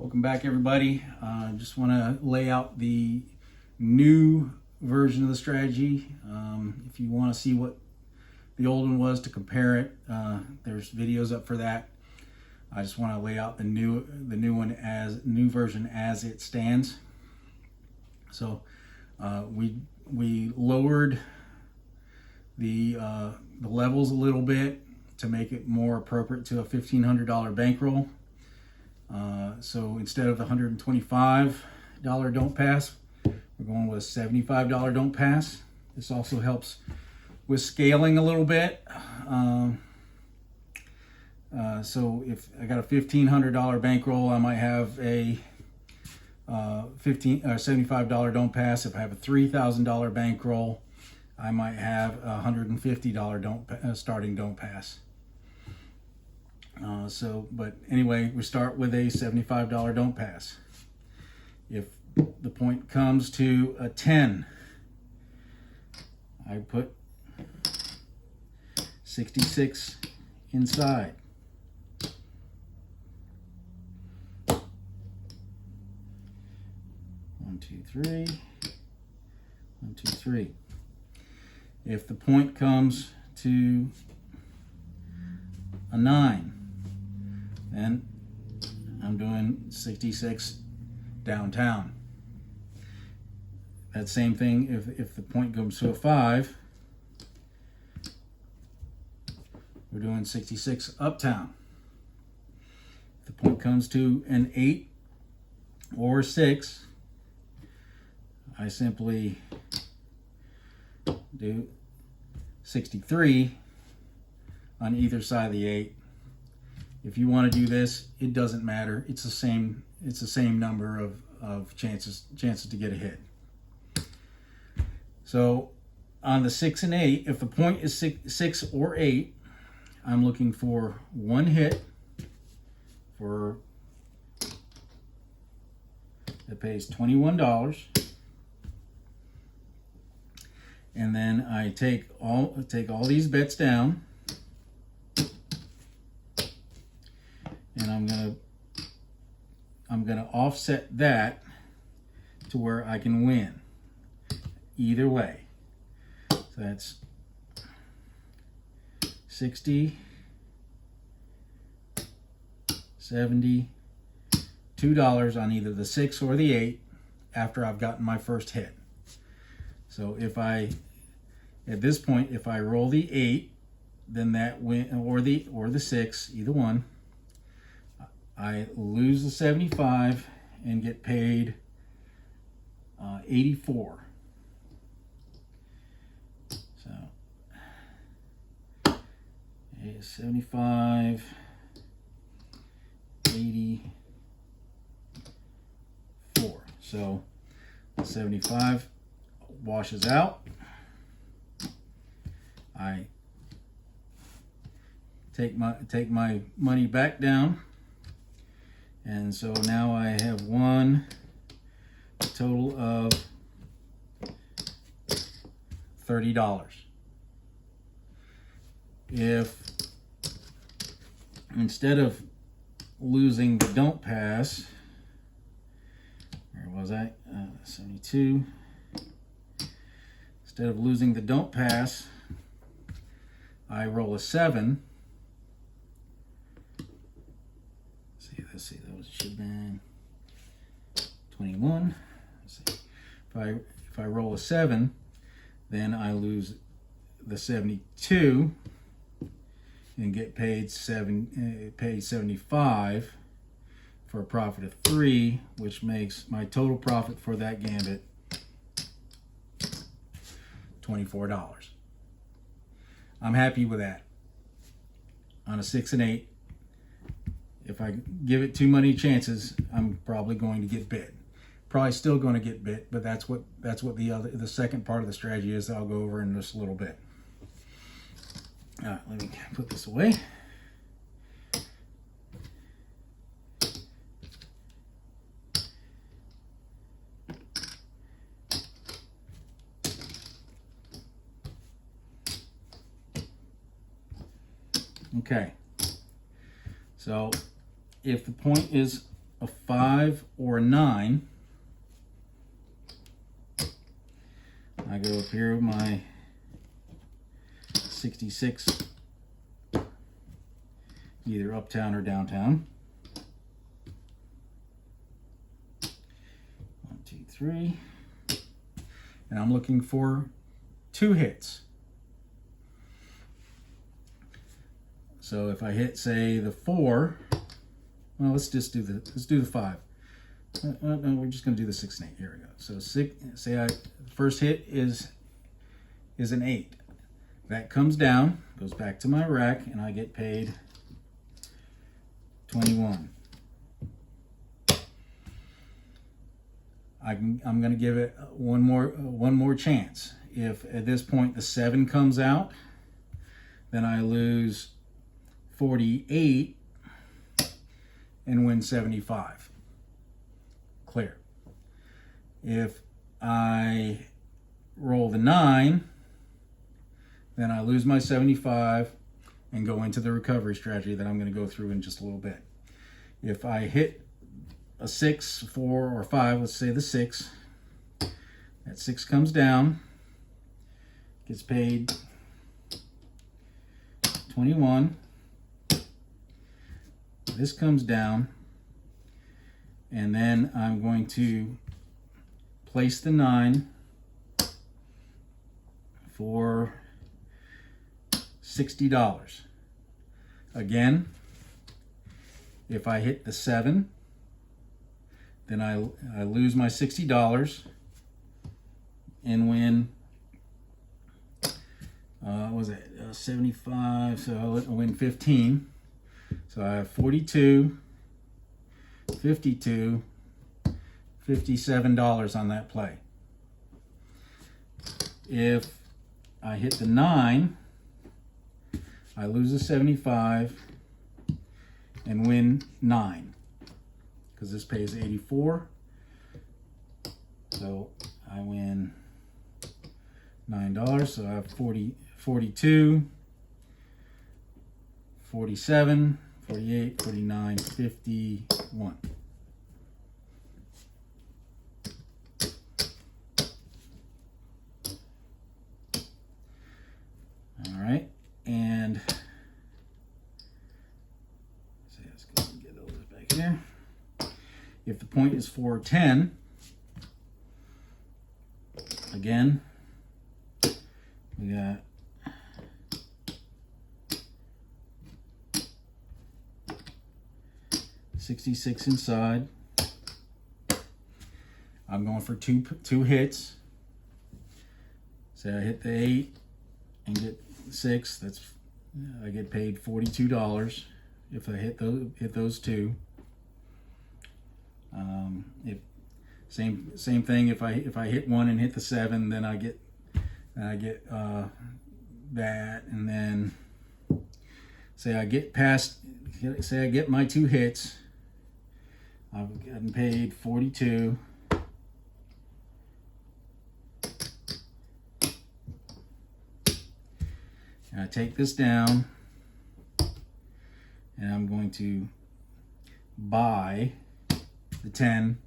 Welcome back, everybody. Just want to lay out the new version of the strategy. If you want to see what the old one was to compare it, there's videos up for that. I just want to lay out the new version as it stands. So we lowered the levels a little bit to make it more appropriate to a $1,500 bankroll. So instead of the $125 don't pass, we're going with a $75 don't pass. This also helps with scaling a little bit. So if I got a $1,500 bankroll, I might have a $75 don't pass. If I have a $3,000 bankroll, I might have a $150 starting don't pass. But anyway, we start with a $75 don't pass. If the point comes to a 10, I put 66 inside. One, two, three. 1, 2, 3. If the point comes to a 9, then I'm doing 66 downtown. That same thing if the point comes to a 5, we're doing 66 uptown. If the point comes to an 8 or 6, I simply do 63 on either side of the 8. If you want to do this, it doesn't matter. It's the same number of chances to get a hit. So on the 6 and 8, if the point is 6 or 8, I'm looking for one hit that pays $21. And then I take all these bets down, and I'm gonna offset that to where I can win either way. So that's 60, 70, $2 on either the 6 or the 8 after I've gotten my first hit. So at this point, if I roll the 8, then that win, or the 6, either one, I lose the 75 and get paid 84. So 75, 84. So 75 washes out. I take my money back down, and so now I have won a total of $30. If instead of losing the don't pass, where was I? 72. Instead of losing the don't pass, I roll a 7. Let's see, that was shebang. 21. Let's see. If I roll a 7, then I lose the 72 and get paid 75 for a profit of 3, which makes my total profit for that gambit $24. I'm happy with that. On a 6 and 8, if I give it too many chances, I'm probably going to get bit. Probably still going to get bit, but that's what the second part of the strategy is that I'll go over in just a little bit. All right, let me put this away. Okay, so if the point is a 5 or a 9, I go up here with my 66, either uptown or downtown. 1, 2, 3. And I'm looking for 2 hits. So if I hit, say, the 4, well, let's do the 5. No, we're just going to do the 6 and 8. Here we go. So say first hit is an 8. That comes down, goes back to my rack, and I get paid 21. I'm going to give it one more chance. If at this point the 7 comes out, then I lose 48 and win 75. Clear. If I roll the 9, then I lose my 75 and go into the recovery strategy that I'm going to go through in just a little bit. If I hit a 6, 4, or 5, let's say the 6, that 6 comes down, gets paid 21. This comes down, and then I'm going to place the 9 for $60. Again, if I hit the 7, then I lose my $60 and win, what was it, 75, so I'll win 15. So I have 42, 52, $57 on that play. If I hit the 9, I lose a 75 and win 9, because this pays 84. So I win $9. So I have 42, 47, 48, 49, 51. All right, and so let's go and get those back here. If the point is 410, again, we got $66 inside. I'm going for two hits. Say I hit the 8 and get 6. I get paid $42 if I hit those 2. If same thing. If I hit 1 and hit the 7, then I get that, and then say I get my 2 hits. I've gotten paid 42. And I take this down, and I'm going to buy the 10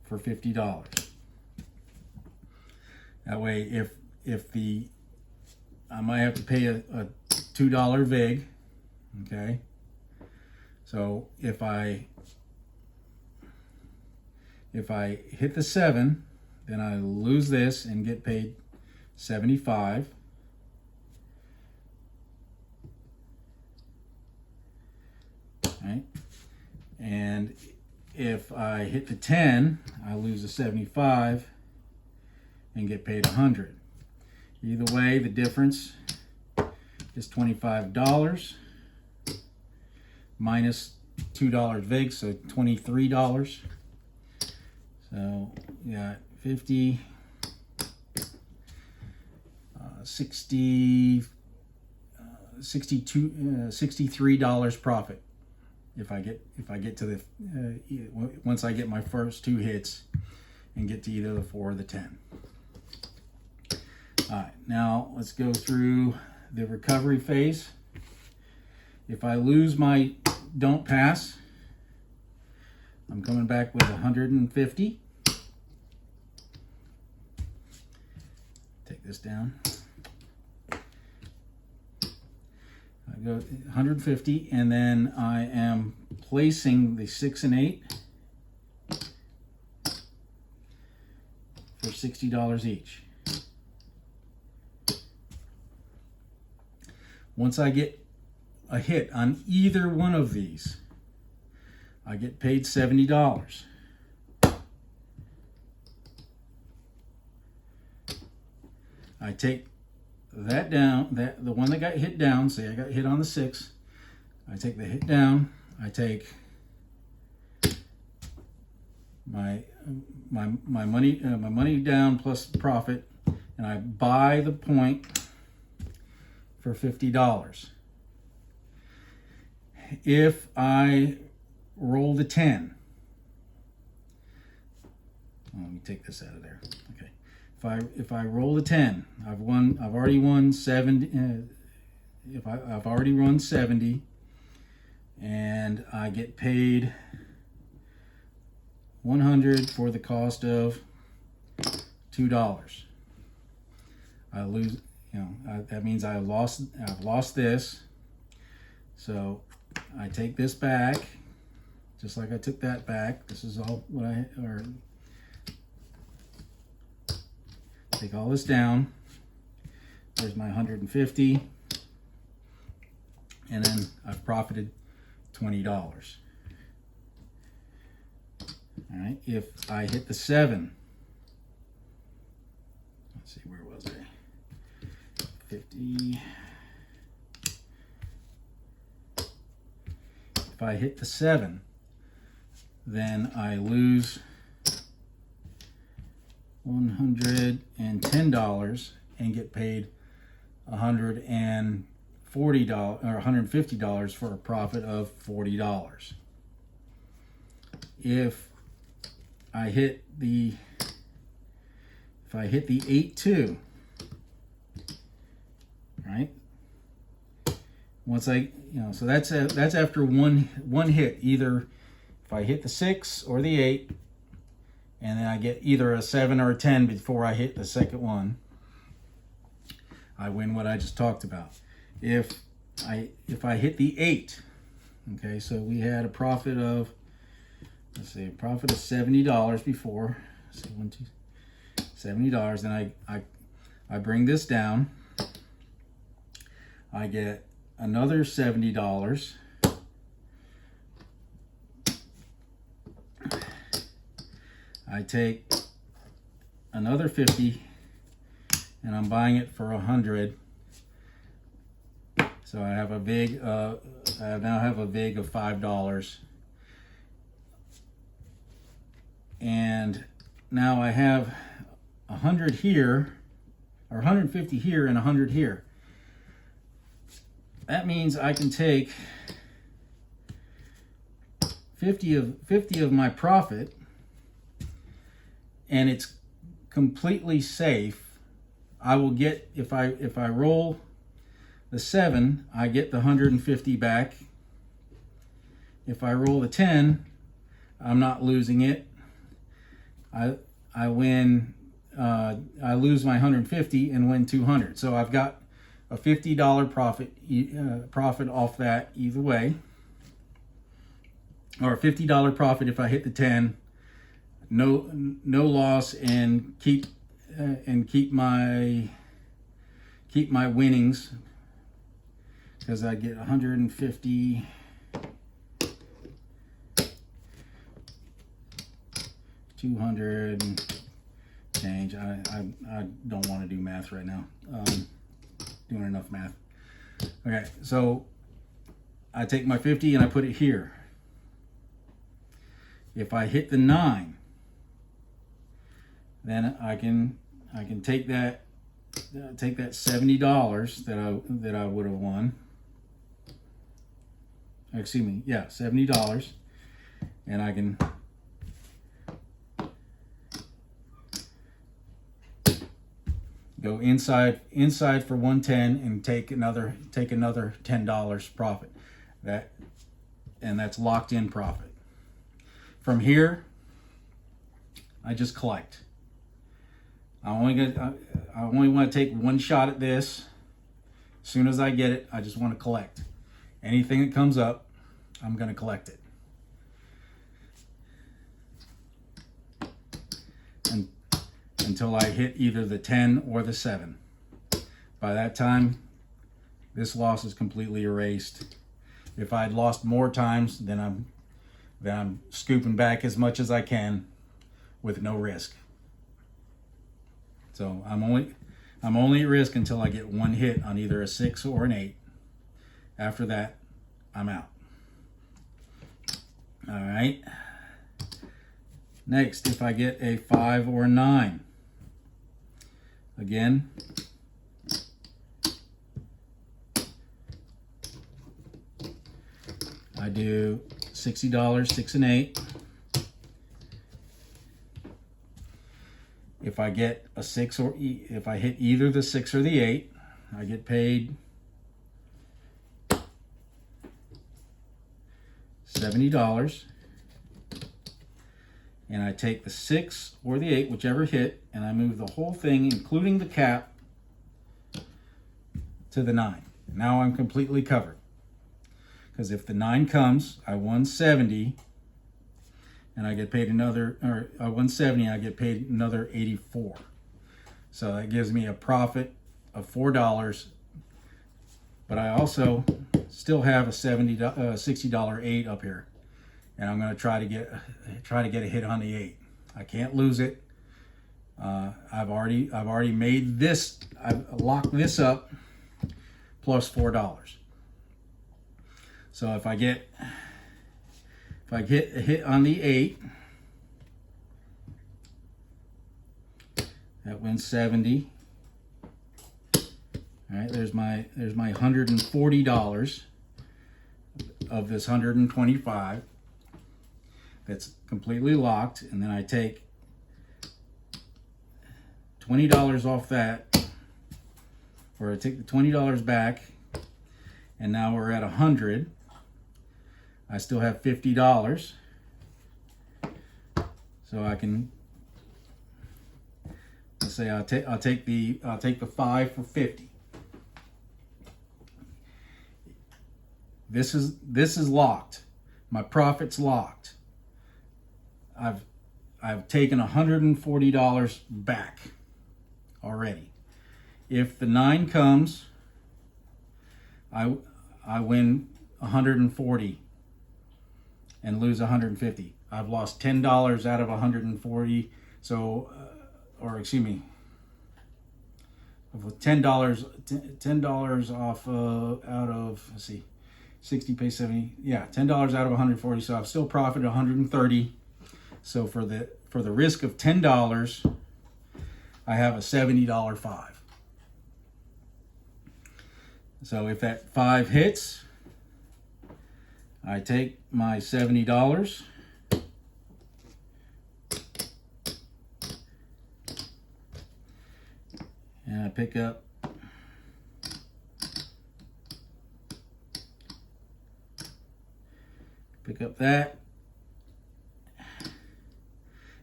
for $50. That way, if I might have to pay a $2 vig, okay? So if I hit the 7, then I lose this and get paid 75. Right? And if I hit the 10, I lose the 75 and get paid 100. Either way, the difference is $25 minus $2 vig, so $23. So you got 50, 60, $63 profit if I get to the once I get my first 2 hits and get to either the 4 or the 10. All right, now let's go through the recovery phase. If I lose my don't pass, I'm coming back with 150. Take this down. I go 150, and then I am placing the 6 and 8 for $60 each. Once I get a hit on either one of these, I get paid $70. I take that down, the one that got hit down, say I got hit on the 6, I take the hit down, I take my money down plus profit, and I buy the point for $50. If I roll the 10, let me take this out of there. Okay. If I roll the 10, I've already won 70. I've already run 70, and I get paid 100 for the cost of $2. I lose, that means I've lost this. So I take this back, just like I took that back. This is all what take all this down. There's my 150, and then I've profited $20. All right, if I hit the 7, let's see, where was I? 50. If I hit the 7, then I lose $110 and get paid $140 or $150 for a profit of $40. If I hit the 8-2, right? Once so that's after one hit. Either if I hit the 6 or the 8, and then I get either a 7 or a 10 before I hit the second one, I win what I just talked about. If I hit the 8, okay, so we had a profit of, let's see, a profit of $70 before. Let's see, $70. Then I bring this down. I get another $70. I take another 50, and I'm buying it for 100. So I have a vig. I now have a vig of $5, and now I have 100 here, or 150 here, and 100 here. That means I can take 50 of my profit, and it's completely safe. I will get, if I roll the 7, I get the 150 back. If I roll the 10, I'm not losing it. I win. I lose my 150 and win 200. So I've got a $50 profit off that either way, or a $50 profit if I hit the 10. No loss, and keep my winnings, because I get 150, 200 change. I don't want to do math right now. Doing enough math. Okay, so I take my 50 and I put it here. If I hit the 9, then I can take that $70 that I would have won. Excuse me, yeah, $70, and I can go inside for 110 and take another $10 profit. That's locked in profit. From here, I just collect. I only want to take one shot at this. As soon as I get it, I just want to collect. Anything that comes up, I'm going to collect it. And until I hit either the 10 or the 7. By that time, this loss is completely erased. If I'd lost more times, then I'm scooping back as much as I can with no risk. So I'm only at risk until I get one hit on either a 6 or an 8. After that, I'm out. All right. Next, if I get a 5 or a 9, again, I do $60, 6 and 8. If I get a 6 or if I hit either the 6 or the 8, I get paid $70. And I take the 6 or the 8, whichever hit, and I move the whole thing, including the cap, to the 9. Now I'm completely covered. Because if the 9 comes, I won 70, and I get paid another, or I won 70, I get paid another 84. So that gives me a profit of $4. But I also still have a $60 8 up here, and I'm going to try to get a hit on the 8. I can't lose it. I've already made this. I've locked this up plus $4. So if I get a hit on the 8, that wins 70. All right, there's my $140 of this 125. That's completely locked, and then I take $20 off that, or I take the $20 back, and now we're at 100. I still have $50, so I can, let's say I'll take the 5 for 50. This is locked. My profit's locked. I've taken $140 back already. If the 9 comes, I win 140 and lose 150. I've lost $10 out of 140. So, or excuse me, $10 off out of, let's see, 60 pay 70. Yeah, $10 out of 140. So I've still profited 130. So for the risk of $10, I have a $70 5. So if that 5 hits, I take my $70 and I pick up that.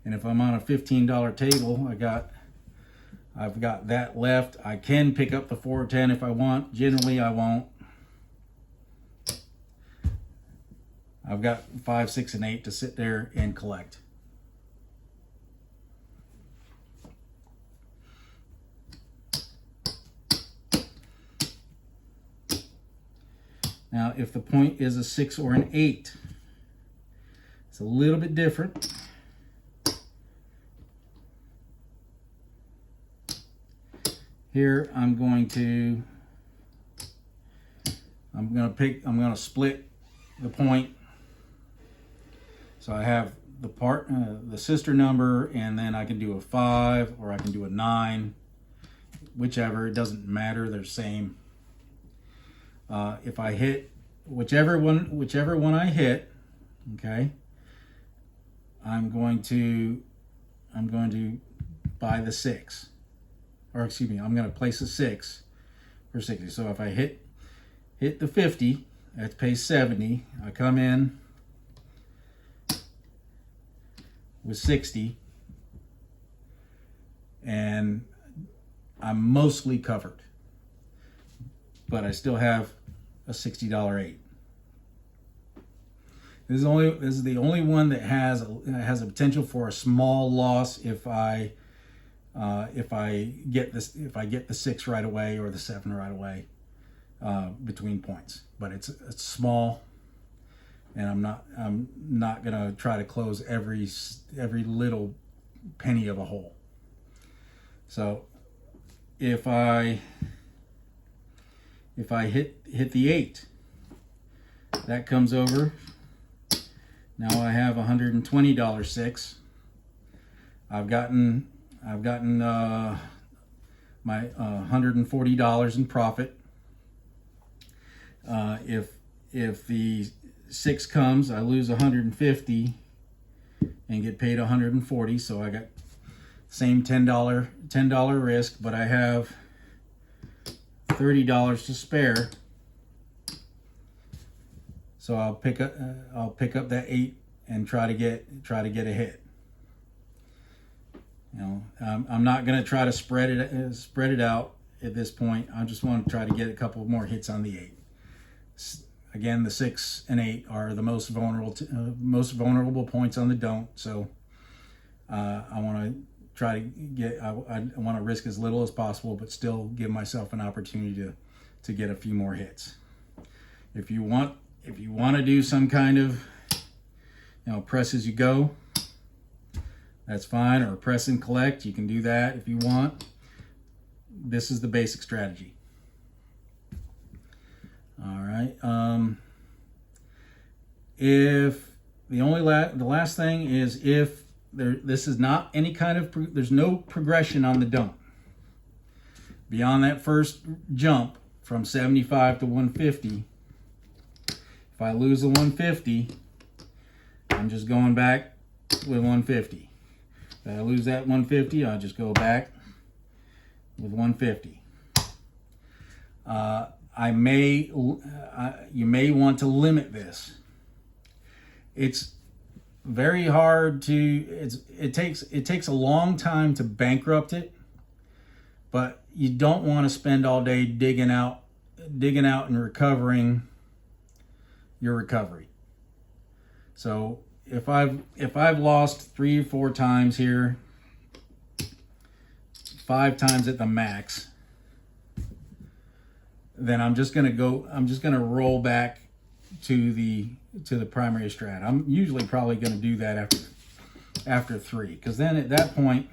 And if I'm on a $15 table, I've got that left. I can pick up the 4 or 10 if I want. Generally, I won't. I've got 5, 6, and 8 to sit there and collect. Now, if the point is a 6 or an 8, it's a little bit different. Here, I'm going to split the point. So I have the sister number, and then I can do a 5 or I can do a 9, whichever. It doesn't matter. They're the same. If I hit whichever one I hit, okay, I'm going to buy the 6, or excuse me, I'm going to place a 6 for 60. So if I hit the 50, that pays 70. I come in, with 60, and I'm mostly covered, but I still have a $60 8. This is the only one that has a potential for a small loss if I get the 6 right away or the 7 right away between points. But it's small, and I'm not gonna try to close every little penny of a hole. So if I hit the 8, that comes over. Now I have $120 6. I've gotten my $140 in profit. If the 6 comes, I lose $150 and get paid $140. So I got same $10 risk, but I have $30 to spare. So I'll pick up that 8 and try to get a hit. You know, I'm not going to try to spread it out at this point. I just want to try to get a couple more hits on the 8. Again, the 6 and 8 are the most vulnerable points on the don't. So I want to try to get. I want to risk as little as possible, but still give myself an opportunity to get a few more hits. If you want to do some kind of, press as you go, that's fine, or press and collect. You can do that if you want. This is the basic strategy. All right. If the last thing is, if this is not any kind of, there's no progression on the dump beyond that first jump from 75 to 150. If I lose the 150, I'm just going back with 150. If I lose that 150, I'll just go back with 150. You may want to limit this. It's very hard to. It takes a long time to bankrupt it, but you don't want to spend all day digging out and recovering your recovery. So if I've lost 3 or 4 times here, 5 times at the max, then I'm just gonna roll back to the primary strat. I'm usually probably gonna do that after 3, because then at that point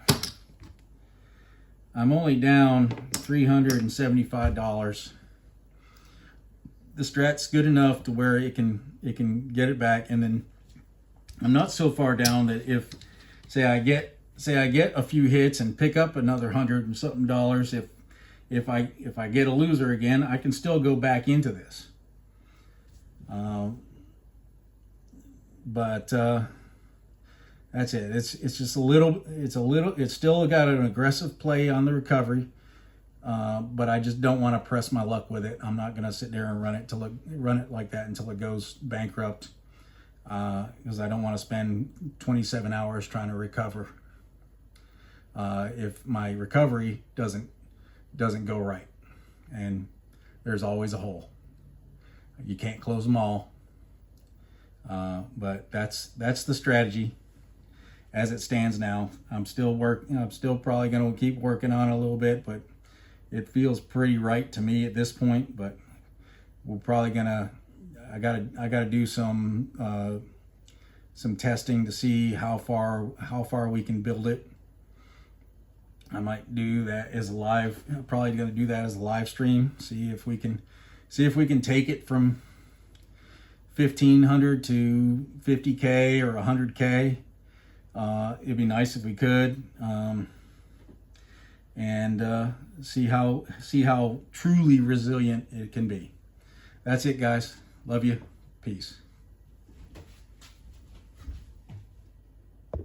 I'm only down $375. The strat's good enough to where it can get it back, and then I'm not so far down that if say I get a few hits and pick up another $100 and something, if I get a loser again, I can still go back into this. But that's it. It's still got an aggressive play on the recovery. But I just don't want to press my luck with it. I'm not going to sit there and run it like that until it goes bankrupt, because I don't want to spend 27 hours trying to recover if my recovery doesn't go right. And there's always a hole. You can't close them all, but that's the strategy as it stands now. I'm still probably going to keep working on it a little bit, but it feels pretty right to me at this point. But we're probably gonna. I gotta do some testing to see how far we can build it. I might do that as a live. Probably gonna do that as a live stream. See if we can take it from 1,500 to 50K or 100K. It'd be nice if we could. And see how truly resilient it can be. That's it, guys. Love you. Peace.